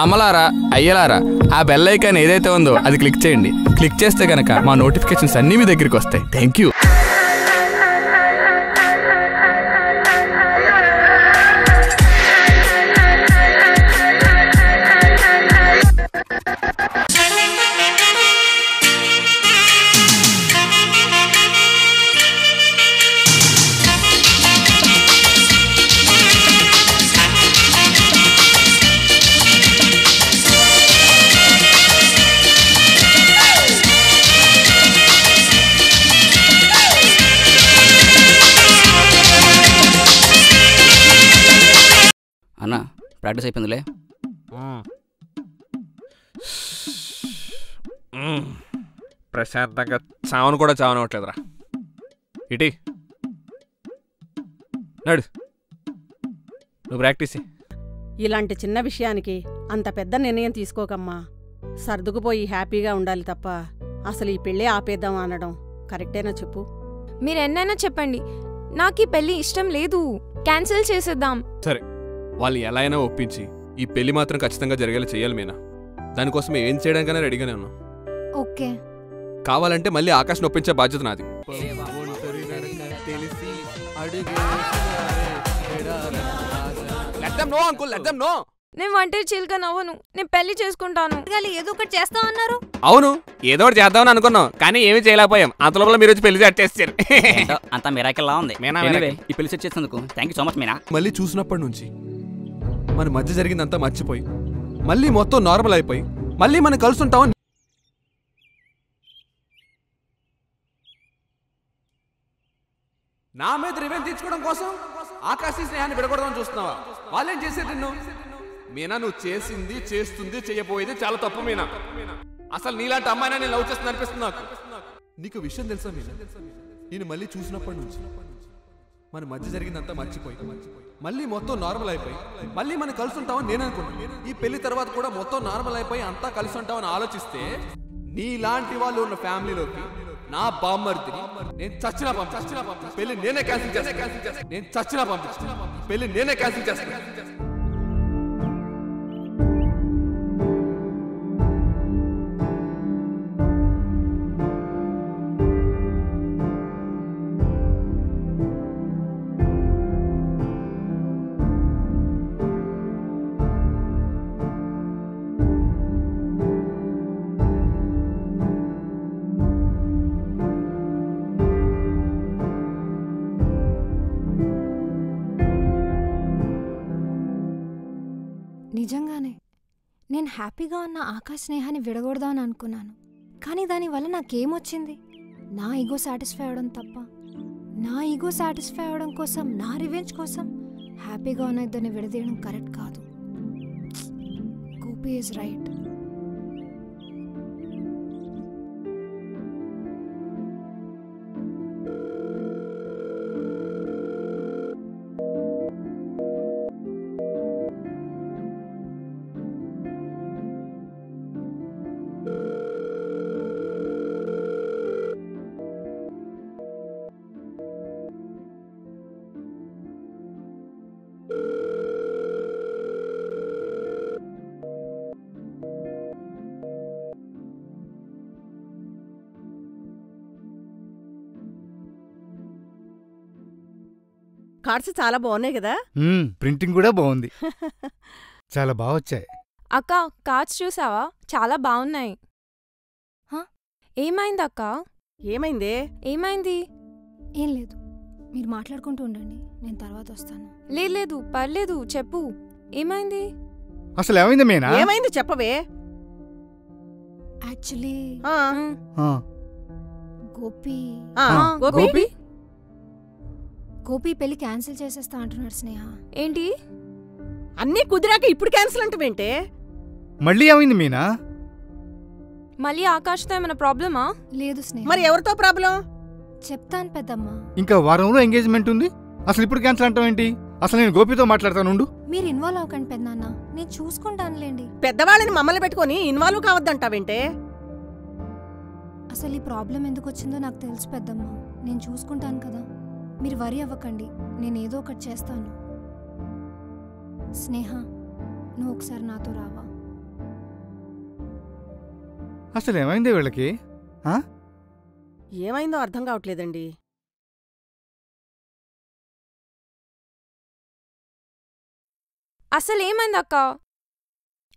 అమలారా అయ్యలారా ఆ bell icon ఏదైతే ఉందో అది క్లిక్ చేయండి. క్లిక్ చేస్తే గనక మా నోటిఫికేషన్స్ అన్నీ మీ దగ్గరికి వస్తాయి. Thank you. అన్నా ప్రాక్టీస్ అయిపోయిందిలే. ప్రశాంతంగా చావను కూడా చావనవట్లేదురా. ఇటీ నడు, నువ్వు ప్రాక్టీస్. ఇలాంటి చిన్న విషయానికి అంత పెద్ద నిర్ణయం తీసుకోకమ్మా. సర్దుకుపోయి హ్యాపీగా ఉండాలి తప్ప అసలు ఈ పెళ్ళే ఆపేద్దాం అనడం కరెక్టేనా చెప్పు? మీరెన్నైనా చెప్పండి, నాకు ఈ పెళ్ళి ఇష్టం లేదు, క్యాన్సిల్ చేసేద్దాం. సరే, వాళ్ళు ఎలా అయినా ఒప్పించి ఈ పెళ్లి మాత్రం ఖచ్చితంగా జరిగేలా చెయ్యాలి మీనా. దానికోసం ఏం చేయడానికైనా రెడీగానే ఉన్నాం. ఓకే, కావాలంటే మళ్ళీ ఆకాశ్ ఒప్పించే బాధ్యత నాది. నేను వంటేరు చిలుక నవ్వను, నేను పెళ్లి చేసుకుంటాను. ఏదో ఒకటి చేస్తామన్నారు. అవును, ఏదో ఒకటి చేద్దామని అనుకున్నాం, కానీ ఏమీ చేయలేకపోయాం. అంత లోపల మీరు వచ్చి పెళ్లి సెట్ చేస్తారు. అంతా మిరాకిల్లా ఉంది. ఈ పెళ్లి సెట్ చేసినందుకు thank you so much Meena. మళ్ళీ చూసినప్పటి నుంచి మన మధ్య జరిగిందంతా మర్చిపోయి మళ్ళీ మొత్తం నార్మల్ అయిపోయి మళ్ళీ మనం కలుసుంటాం. నా మీద రివెంజ్ తీర్చుకోవడం కోసం ఆకాశీ స్నేహాన్ని విడగొడదామని చూస్తున్నావా? వాళ్ళేం చేసేది నిన్ను? మీనా, నువ్వు చేసింది, చేస్తుంది, చేయబోయేది చాలా తప్పు మీనా. అసలు నీలాంటి అమ్మాయినా నేను లవ్ చేస్తుంది అనిపిస్తుంది నాకు. నీకు విషయం తెలుసా మీనా? నేను మళ్ళీ చూసినప్పటి నుంచి మన మధ్య జరిగిందంతా మర్చిపోయి మళ్ళీ మొత్తం నార్మల్ అయిపోయి మళ్ళీ మనం కలిసి ఉంటామని నేను అనుకున్నాను. ఈ పెళ్లి తర్వాత కూడా మొత్తం నార్మల్ అయిపోయి అంతా కలిసి ఉంటామని ఆలోచిస్తే నీలాంటి వాళ్ళు ఉన్న ఫ్యామిలీలోకి నా బామ్మర్దిని నేను చచ్చినా పంపించాను. పెళ్లి నేనే క్యాన్సిల్ చేస్తాను. నేను చచ్చినా పంపించాను. పెళ్లి నేనే క్యాన్సిల్ చేస్తాను. నిజంగానే నేను హ్యాపీగా ఉన్న ఆకాశ్ స్నేహాన్ని విడగొడదామని అనుకున్నాను, కానీ దానివల్ల నాకేమొచ్చింది? నా ఈగో సాటిస్ఫై అవడం తప్ప. నా ఈగో సాటిస్ఫై అవడం కోసం, నా రివెంజ్ కోసం హ్యాపీగా ఉన్న ఇద్దరిని విడదీయడం కరెక్ట్ కాదు. Gopi is right. కార్డ్స్ చాలా బాగున్నాయి కదా? ప్రింటింగ్ కూడా బాగుంది. చాలా బాగా వచ్చాయి. అక్క, కార్డ్స్ చూసావా? చాలా బాగున్నాయి. ఏమైంది అక్క? ఏమైందే? ఏమైంది? ఏం లేదు, మీరు మాట్లాడుకుంటూ ఉండండి, నేను తర్వాత వస్తాను. లేదు పర్లేదు, చెప్పు ఏమైంది? అసలు ఏమైంది మీనా? ఏమైంది చెప్పవే. యాక్చువల్లీ గోపి గోపి పెళ్లి క్యాన్సిల్ చేసేస్తా అంటున్నాడు స్నేహ. ఏంటి? అన్నీ కుదిరాక ఇప్పుడు క్యాన్సిల్ అంటావేంటే? మళ్ళీ ఏమైంది మీనా? మళ్ళీ ఆకాష్తో ఏమైనా ప్రాబ్లమా? లేదు స్నేహ. మరి ఎవరితో ప్రాబ్లం? చెప్తాను పెద్దమ్మ. ఇంకా వారంలో ఎంగేజ్మెంట్ ఉంది, అసలు ఇప్పుడు క్యాన్సిల్ అంటావు ఏంటి? అసలు నేను గోపితో మాట్లాడతాను. మీరు ఇన్వాల్వ్ అవ్వకండి పెద్దనాన్న, నేను చూసుకుంటానులేండి. పెద్దవాళ్ళని మమ్మల్ని పెట్టుకొని ఇన్వాల్వ్ కావద్దంటావేంటే? అసలు ఈ ప్రాబ్లం ఎందుకు వచ్చిందో నాకు తెలుసు పెద్దమ్మ, నేను చూసుకుంటాను కదా, మీరు వరి అవ్వకండి, నేనేదో ఒకటి చేస్తాను. స్నేహ, నువ్వు ఒకసారి నాతో రావా? అసలు ఏమైంది వీళ్ళకి? ఏమైందో అర్థం కావట్లేదండి. అసలేమైంది అక్క?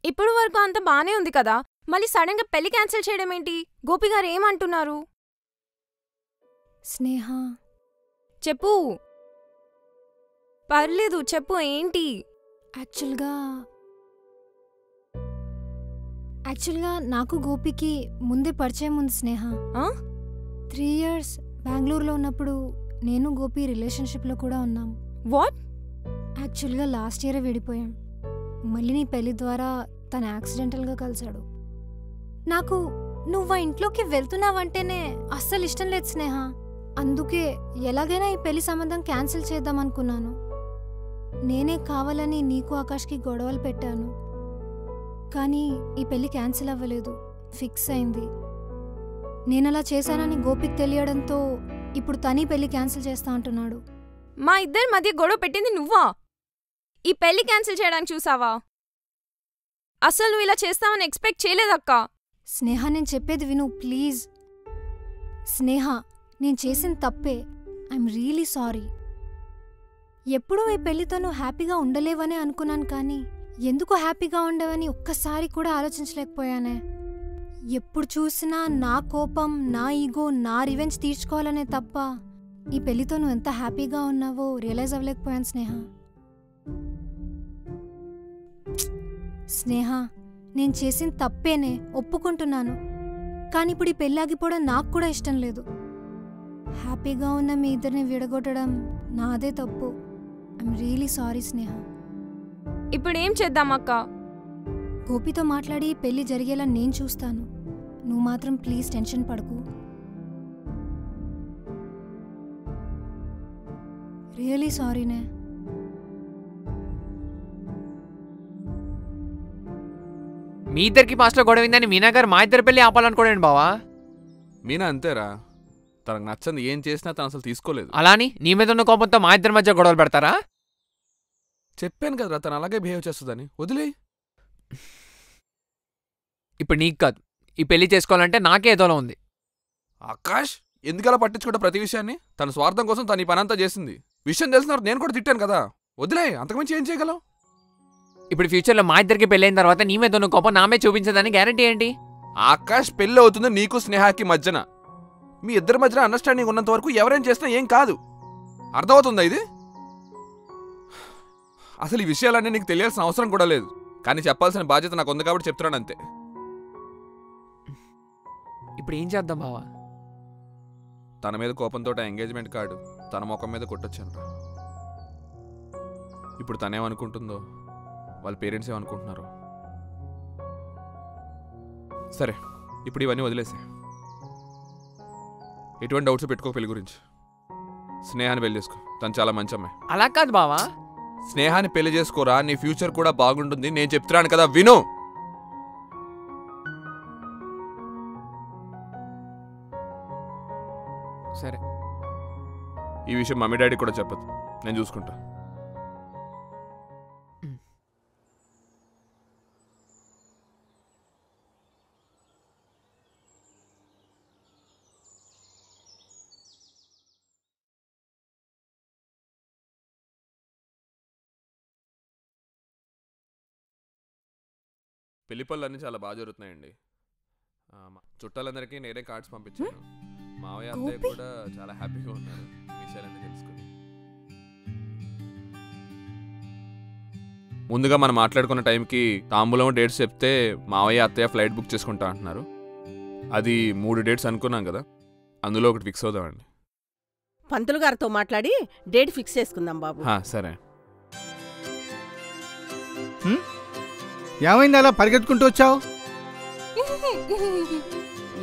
ఇప్పుడు వరకు అంత బానే ఉంది కదా, మళ్ళీ సడన్గా పెళ్లి క్యాన్సిల్ చేయడం ఏంటి? గోపి గారు ఏమంటున్నారు? స్నేహ, చెప్పు. పర్లేదు చెప్పు, ఏంటి? యాక్చువల్గా నాకు గోపికి ముందే పరిచయం ఉంది స్నేహ. 3 years బెంగళూరులో ఉన్నప్పుడు నేను గోపి రిలేషన్షిప్లో కూడా ఉన్నాం. వాట్? యాక్చువల్గా లాస్ట్ ఇయరే విడిపోయాం. మళ్ళీ నీ పెళ్లి ద్వారా తను యాక్సిడెంటల్గా కలిశాడు. నాకు నువ్వు ఆ ఇంట్లోకి వెళ్తున్నావంటేనే అస్సలు ఇష్టం లేదు స్నేహ. అందుకే ఎలాగైనా ఈ పెళ్లి సంబంధం క్యాన్సిల్ చేద్దాం అనుకున్నాను. నేనే కావాలని నీకు ఆకాష్కి గొడవలు పెట్టాను. కానీ ఈ పెళ్లి క్యాన్సిల్ అవ్వలేదు, ఫిక్స్ అయింది. నేనలా చేశానని గోపికి తెలియడంతో ఇప్పుడు తనీ పెళ్లి క్యాన్సిల్ చేస్తా అంటున్నాడు. మా ఇద్దరి మధ్య గొడవ పెట్టింది నువ్వా? ఈ పెళ్లి క్యాన్సిల్ చేయడానికి చూసావా? అసలు నువ్వు ఇలా చేస్తావని ఎక్స్పెక్ట్ చేయలేదక్క. స్నేహ, నేను చెప్పేది విను ప్లీజ్. స్నేహ, నేను చేసిన తప్పే. I'm really sorry. ఎప్పుడూ ఈ పెళ్లితో నువ్వు హ్యాపీగా ఉండలేవనే అనుకున్నాను, కానీ ఎందుకు హ్యాపీగా ఉండవని ఒక్కసారి కూడా ఆలోచించలేకపోయానే. ఎప్పుడు చూసినా నా కోపం, నా ఈగో, నా రివెంజ్ తీర్చుకోవాలనే తప్ప ఈ పెళ్లితో నువ్వు ఎంత హ్యాపీగా ఉన్నావో రియలైజ్ అవ్వలేకపోయాను స్నేహ. స్నేహ, నేను చేసిన తప్పేనే, ఒప్పుకుంటున్నాను. కానీ ఇప్పుడు ఈ పెళ్లి ఆగిపోవడం నాకు కూడా ఇష్టం లేదు. హ్యాపీగా ఉన్న మీ ఇద్దరిని విడగొట్టడం నాదే తప్పు. ఐఎమ్ రియలీ సారీ స్నేహ. ఇప్పుడేం చేద్దామక్క? గోపితో మాట్లాడి పెళ్లి జరిగేలా నేను చూస్తాను. నువ్వు మాత్రం ప్లీజ్ టెన్షన్ పడకు. రియలీ సారీనే. మీ ఇద్దరికి పాస్ట్లో గొడవైందని మీనా గారు మా ఇద్దరి పెళ్లి ఆపాలనుకోండి బావా. మీనా అంతేరా, తనకు నచ్చంది ఏం చేసినా తను అసలు తీసుకోలేదు. అలాని నీ మీద ఉన్న కోపంతో మా ఇద్దరి మధ్య గొడవలు పెడతారా? చెప్పాను కదరా, తను అలాగే బిహేవ్ చేస్తుందని. వదిలే. ఇప్పుడు నీకు కాదు, ఈ పెళ్లి చేసుకోవాలంటే నాకే ఏదోలా ఉంది. ఆకాష్ ఎందుకలా పట్టించుకుంటే ప్రతి విషయాన్ని? తన స్వార్థం కోసం తను ఈ పనంతా చేసింది. విషయం తెలిసిన నేను కూడా తిట్టాను కదా. వదిలే, అంతకుమించి ఏం చేయగలం? ఇప్పుడు ఫ్యూచర్లో మా ఇద్దరికి పెళ్ళైన తర్వాత నీ మీద ఉన్న కోపం నామే చూపించదని గ్యారంటీ ఏంటి? ఆకాష్ పెళ్ళి అవుతుంది నీకు స్నేహాకి మధ్యన. మీ ఇద్దరి మధ్యన అండర్స్టాండింగ్ ఉన్నంత వరకు ఎవరేం చేసినా ఏం కాదు. అర్థమవుతుందా ఇది? అసలు ఈ విషయాలన్నీ నీకు తెలియాల్సిన అవసరం కూడా లేదు, కానీ చెప్పాల్సిన బాధ్యత నాకు ఉంది కాబట్టి చెప్తున్నాను అంతే. ఇప్పుడు ఏం చేద్దాం బావా? తన మీద కోపంతో ఎంగేజ్మెంట్ కార్డు తన ముఖం మీద కొట్టొచ్చాను. ఇప్పుడు తనేమనుకుంటుందో, వాళ్ళ పేరెంట్స్ ఏమనుకుంటున్నారో. సరే, ఇప్పుడు ఇవన్నీ వదిలేసే. ఎటువంటి డౌట్స్ పెట్టుకో పెళ్లి గురించి. స్నేహాన్ని పెళ్లి చేసుకో, తను చాలా మంచి అమ్మాయి. అలా కాదు బావా. స్నేహాన్ని పెళ్లి చేసుకోరా, నీ ఫ్యూచర్ కూడా బాగుంటుంది. నేను చెప్తున్నాను కదా, విను. సరే, ఈ విషయం మమ్మీ డాడీ కూడా చెప్పదు, నేను చూసుకుంటా. పెళ్లి పనులన్నీ చాలా బాగా జరుగుతున్నాయండి. చుట్టాలందరికీ నేనే కార్డ్స్ పంపించాను. మావయ్య అత్తయ్య కూడా చాలా హ్యాపీగా ఉన్నారు ఈ విషయాలన్నీ తెలుసుకుని. ముందుగా మనం మాట్లాడుకున్న టైంకి తాంబూలం డేట్స్ చెప్తే మావయ్య అత్తయ్య ఫ్లైట్ బుక్ చేసుకుంటా అంటున్నారు. అది 3 డేట్స్ అనుకున్నాం కదా, అందులో ఒకటి ఫిక్స్ అవుదామండి. పంతులు గారితో మాట్లాడి డేట్ ఫిక్స్ చేసుకుందాం బాబు. సరే. ఏమైంది అలా పరిగెత్తుకుంటూ వచ్చావు?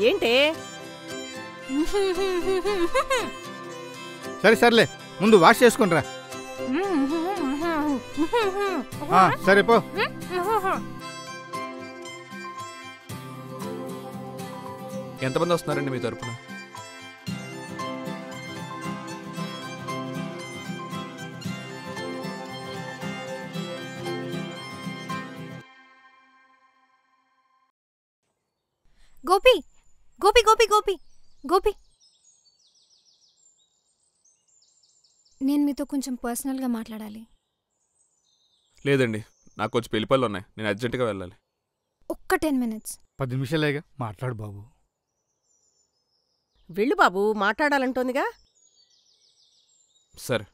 ఏంటే? సరే సర్లే, ముందు వాష్ చేసుకునిరా. సరే పో. ఎంతమంది వస్తున్నారండి మీ తరపున? గోపి గోపి గోపి గోపి గోపి నేను మీతో కొంచెం పర్సనల్గా మాట్లాడాలి. లేదండి, నాకు కొంచెం పెళ్లి పనులు ఉన్నాయి, నేను అర్జెంటుగా వెళ్ళాలి. ఒక్క 10 minutes. 10 నిమిషాలేగా, మాట్లాడు బాబు. వెళ్ళు బాబు, మాట్లాడాలంటోందిగా. సరే.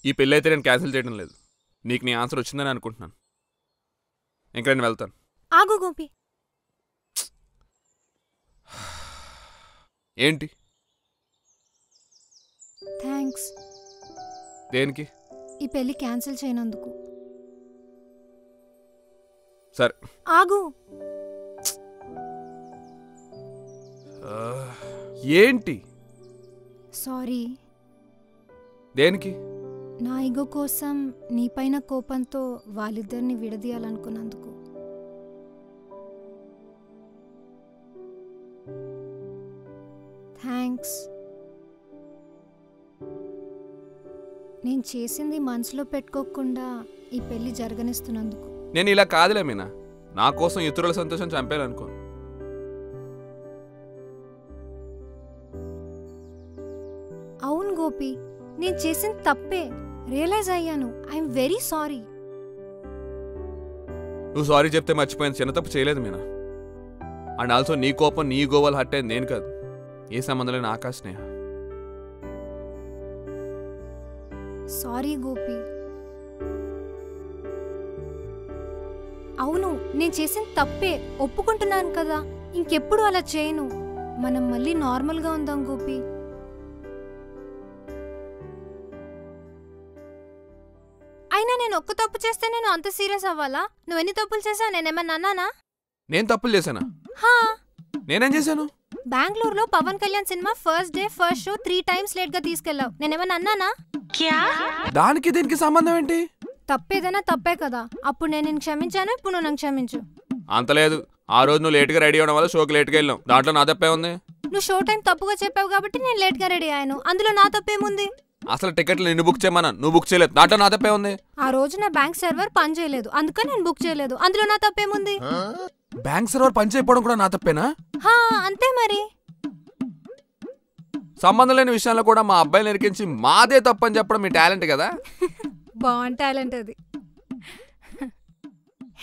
ఈ పెళ్ళి అయితే నేను క్యాన్సిల్ చేయడం లేదు. నీకు నీ ఆన్సర్ వచ్చిందని అనుకుంటున్నాను. ఇంకా నేను వెళ్తాను. ఆగు గోపి. ఏంటి? థ్యాంక్స్. దేనికి? ఈ పెళ్లి క్యాన్సిల్ చేయనందుకు. సరే. ఆగు. ఏంటి? సారీ. దేనికి? నా ఈగో కోసం నీపైన కోపంతో వాళ్ళిద్దరిని విడదీయాలనుకున్నందుకు. థ్యాంక్స్. నేను చేసింది మనసులో పెట్టుకోకుండా ఈ పెళ్లి జరగనిస్తున్నందుకు. నేను ఇలా కాదులే మీనా, నా కోసం ఇతరుల సంతోషం చంపేయాలనుకో. అవును గోపి, నేను చేసింది తప్పే. రియలైజ్ అయ్యాను. I'm very sorry. నువ్వు సారీ చెప్తే మర్చిపోయింది చిన్న తప్పు చేయలేదు మీనా. అండ్ ఆల్సో నీ కోపం నీ గోవాలు హట్ అయింది నేను కాదు, ఏ సంబంధం లేని ఆకాశ్ స్నేహ. సారీ గోపి. అవును, నేను చేసింది తప్పే, ఒప్పుకుంటున్నాను కదా. ఇంకెప్పుడు అలా చేయను. మనం మళ్ళీ నార్మల్గా ఉందాం గోపి. అయినా నేను ఒక్క తప్పు చేస్తే నేను అంత సీరియస్ అవ్వాలా? నువ్వెన్ని తప్పులు చేసావు? నేనేమన్నా అన్నానా? నేను తప్పులు చేశానా? హా, నేనేం చేశాను? బెంగళూరులో Pawan Kalyan cinema first day first show 3 times late గా తీసుకెళ్లావు. నేనేమన్నా అన్నానా? దానికి దీనికి సంబంధం ఏంటి? తప్పేదైనా తప్పే కదా. అప్పుడు నేను నిన్ను క్షమించాను, ఇప్పుడు నువ్వు నన్ను క్షమించు. అంతలేదు, ఆ రోజు నువ్వు లేట్గా రెడీ అవ్వడం వల్ల షోకి లేట్గా వెళ్ళాం, దాంట్లో నా తప్పే ఉంది. నువ్వు షో టైం తప్పుగా చెప్పావు కాబట్టి నేను లేట్ గా రెడీ అయ్యాను, అందులో నా తప్పేముంది? అసలు టికెట్లు నిన్ను బుక్ చేయమన్నా, నువ్వు బుక్ చేయలేదు, దాంట్లో నా తప్పే ఉంది. ఆ రోజు నా బ్యాంక్ సర్వర్ పని చేయలేదు, అందుకని నేను బుక్ చేయలేదు, అందులో నా తప్పేముంది? బ్యాంక్ సర్వర్ పని చేయకపోవడం కూడా నా తప్పేనా? హా, అంతే మరి. సంబంధం లేని విషయాల్లో కూడా మా అబ్బాయిని ఎరికించి మాదే తప్పని చెప్పడం మీ టాలెంట్ కదా. బాగుంది టాలెంట్ అది.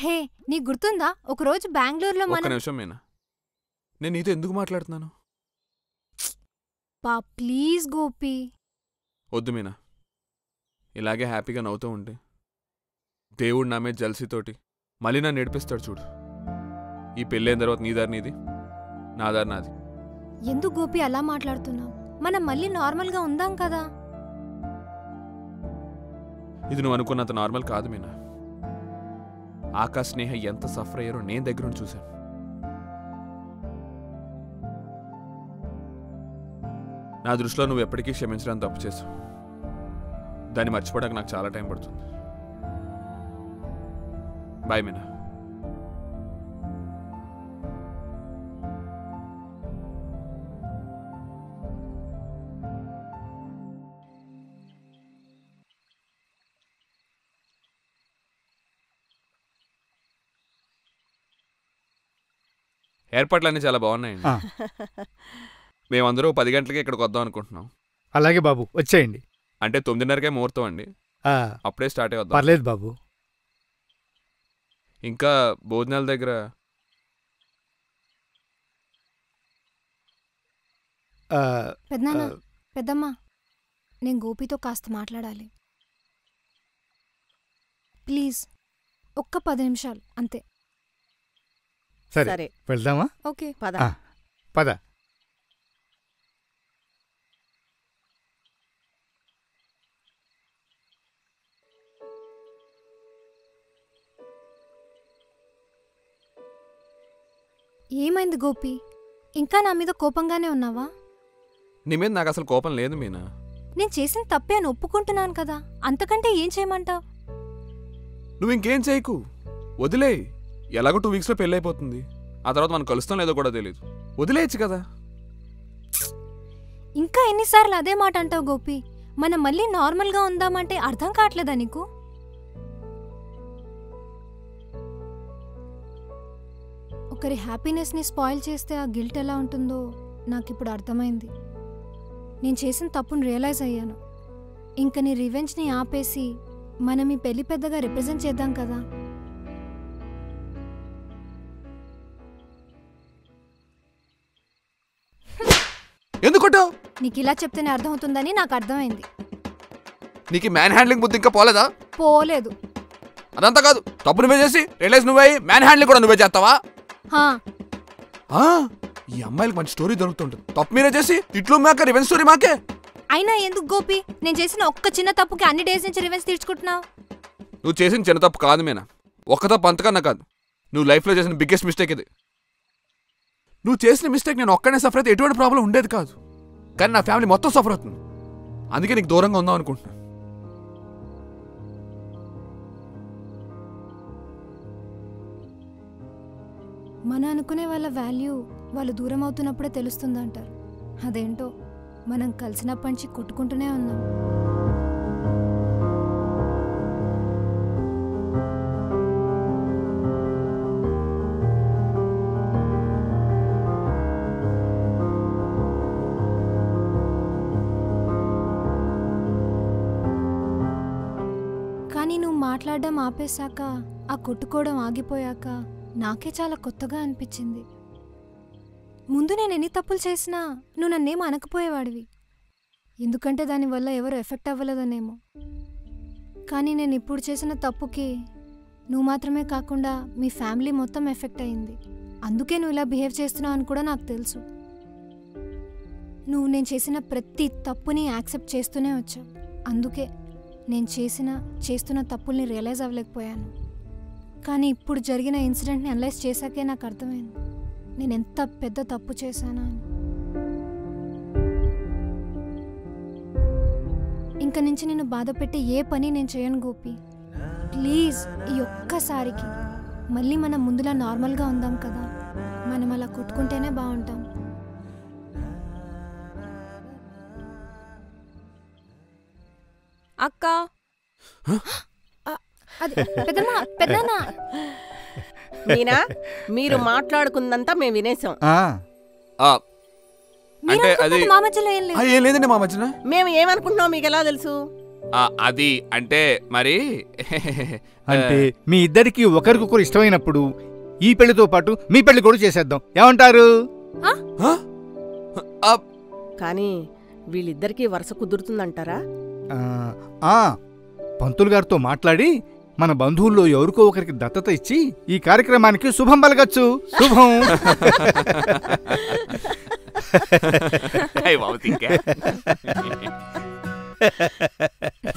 హే, నీకు గుర్తుందా ఒకరోజు బెంగళూరులో ఒక్క నిమిషం మీనా, నేను నీతో ఎందుకు మాట్లాడుతున్నాను? ప్లీజ్ గోపి. వద్దు మీనా, ఇలాగే హ్యాపీగా నవ్వుతూ ఉంటే దేవుడు నా మీద జల్సీతోటి మళ్ళీ నన్ను నేర్పిస్తాడు చూడు. ఈ పెళ్ళైన తర్వాత నీ దారి నీది, నా దారి నాది. ఎందుకు గోపి అలా మాట్లాడుతున్నావు? మనం మళ్ళీ నార్మల్గా ఉందాం కదా. ఇది నువ్వు అనుకున్నంత నార్మల్ కాదు మీనా. ఆకాశ్ స్నేహ ఎంత సఫర్ అయ్యారో నేను దగ్గర నుండి చూశాను. నా దృష్టిలో నువ్వు ఎప్పటికీ క్షమించడానికి తప్పు చేసావు. దాన్ని మర్చిపోవడానికి నాకు చాలా టైం పడుతుంది. బాయ్ మీనా. ఏర్పాట్లన్నీ చాలా బాగున్నాయండి. మేమందరూ 10 గంటలకి ఇక్కడికి వద్దాం అనుకుంటున్నాం. అలాగే బాబు, వచ్చేయండి. అంటే 9:30కే ముహూర్తం అండి, అప్పుడే స్టార్ట్ అవుతాం. పర్లేదు బాబు. ఇంకా భోజనాల దగ్గర పెద్దనాన్న, పెద్దమ్మ, నేను గోపితో కాస్త మాట్లాడాలి. ప్లీజ్, ఒక్క 10 నిమిషాలు అంతే. సరే, వెళ్దామా? ఓకే, పద. పద. ఏమైంది గోపి? ఇంకా నా మీద కోపంగానే ఉన్నావా? నీ మీద నాకు అసలు కోపం లేదు మీనా. నేను చేసిన తప్పే అని ఒప్పుకుంటున్నాను కదా, అంతకంటే ఏం చేయమంటావు? నువ్వు ఇంకేం చేయకు, వదిలే. ఎలాగో 2 వీక్స్లో పెళ్ళి అయిపోతుంది. ఆ తర్వాత మనం కలుస్తాం లేదో కూడా తెలియదు. వదిలేయచ్చు కదా. ఇంకా ఎన్నిసార్లు అదే మాట అంటావు గోపి? మనం మళ్ళీ నార్మల్గా ఉందామంటే అర్థం కావట్లేదా నీకు? ఒకరి హ్యాపీనెస్ని స్పాయిల్ చేస్తే ఆ గిల్ట్ ఎలా ఉంటుందో నాకు ఇప్పుడు అర్థమైంది. నేను చేసిన తప్పును రియలైజ్ అయ్యాను. ఇంక నీ రివెంజ్ని ఆపేసి మనం ఈ పెళ్లి పెద్దగా రిప్రజెంట్ చేద్దాం కదా. ఎందుకంటో నీకు ఇలా చెప్తేనే అర్థమవుతుందని నాకు అర్థమైంది. నీకు మ్యాన్ హ్యాండ్లింగ్ బుద్ధి ఇంకా పోలేదా? పోలేదు. అదంతా కాదు, తప్పు నువ్వే చేసి రియలైజ్ నువ్వే మ్యాన్ హ్యాండ్లింగ్ కూడా నువ్వే చేస్తావా? ఈ అమ్మాయిలకు మంచి స్టోరీ దొరుకుతుంటుంది. తప్పు మీరే చేసి తిట్లు మాకే, రివెంజ్ స్టోరీ మాకే. అయినా ఎందుకు గోపి నేను చేసిన ఒక్క చిన్న తప్పుకి అన్ని డేస్ నుంచి రివెంజ్ తీర్చుకుంటున్నావు? నువ్వు చేసిన చిన్న తప్పు కాదు మీనా, ఒక్క తప్పు అంతకన్నా కాదు. నువ్వు లైఫ్లో చేసిన బిగ్గెస్ట్ మిస్టేక్ ఇది. నువ్వు చేసిన మిస్టేక్ నేను ఒక్కనే సఫర్ అయితే ఎటువంటి ప్రాబ్లం ఉండేది కాదు, కానీ నా ఫ్యామిలీ మొత్తం సఫర్ అవుతుంది. అందుకే నీకు దూరంగా ఉందాం అనుకుంటున్నా. మన అనుకునే వాళ్ళ వాల్యూ వాళ్ళు దూరం అవుతున్నప్పుడే తెలుస్తుందంటారు. అదేంటో మనం కలిసినప్పటి నుంచి కొట్టుకుంటూనే ఉన్నాం. కానీ నువ్వు మాట్లాడడం ఆపేశాక, ఆ కొట్టుకోవడం ఆగిపోయాక నాకే చాలా కొత్తగా అనిపించింది. ముందు నేను ఎన్ని తప్పులు చేసినా నువ్వు నన్నేమో అనకపోయేవాడివి, ఎందుకంటే దానివల్ల ఎవరు ఎఫెక్ట్ అవ్వలేదనేమో. కానీ నేను ఇప్పుడు చేసిన తప్పుకి నువ్వు మాత్రమే కాకుండా మీ ఫ్యామిలీ మొత్తం ఎఫెక్ట్ అయింది. అందుకే నువ్వు ఇలా బిహేవ్ చేస్తున్నావు అని కూడా నాకు తెలుసు. నువ్వు నేను చేసిన ప్రతి తప్పుని యాక్సెప్ట్ చేస్తూనే వచ్చావు. అందుకే నేను చేస్తున్న తప్పుల్ని రియలైజ్ అవ్వలేకపోయాను. కానీ ఇప్పుడు జరిగిన ఇన్సిడెంట్ని అనలైజ్ చేశాకే నాకు అర్థమైంది నేను ఎంత పెద్ద తప్పు చేశానా అని. ఇంక నుంచి నేను బాధ పెట్టి ఏ పని నేను చేయను గోపి. ప్లీజ్ ఈ ఒక్కసారికి మళ్ళీ మనం ముందులా నార్మల్గా ఉందాం కదా. మనం అలా కొట్టుకుంటేనే బాగుంటాం. అక్క పెద్దనా మీనా, మీరు మాట్లాడుకుందంతా మేము వినేసాం. అంటే అది మా మధ్యలో ఏం లేదండి మా మధ్యన. మేము ఏమనుకుంటున్నాం మీకు ఎలా తెలుసు? అది అంటే మరి అంటే మీ ఇద్దరికి ఒకరికొకరు ఇష్టమైనప్పుడు ఈ పెళ్లితో పాటు మీ పెళ్లి కూడా చేసేద్దాం, ఏమంటారు? కానీ వీళ్ళిద్దరికీ వరుస కుదురుతుందంటారా? పంతులు గారితో మాట్లాడి మన బంధువుల్లో ఎవరికో ఒకరికి దత్తత ఇచ్చి ఈ కార్యక్రమానికి శుభం పలగచ్చు. శుభం.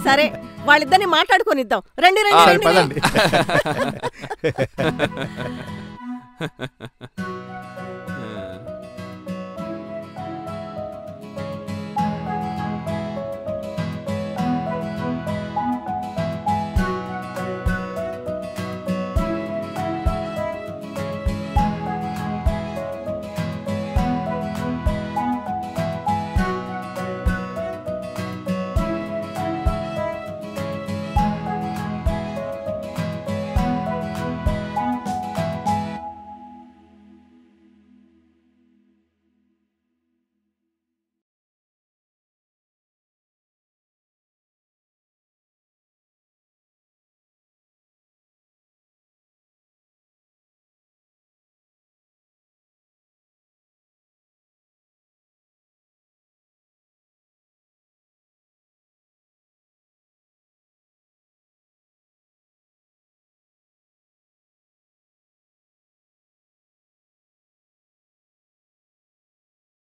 సరే, వాళ్ళిద్దరిని మాట్లాడుకొనిద్దాం. రండి రండి రండి.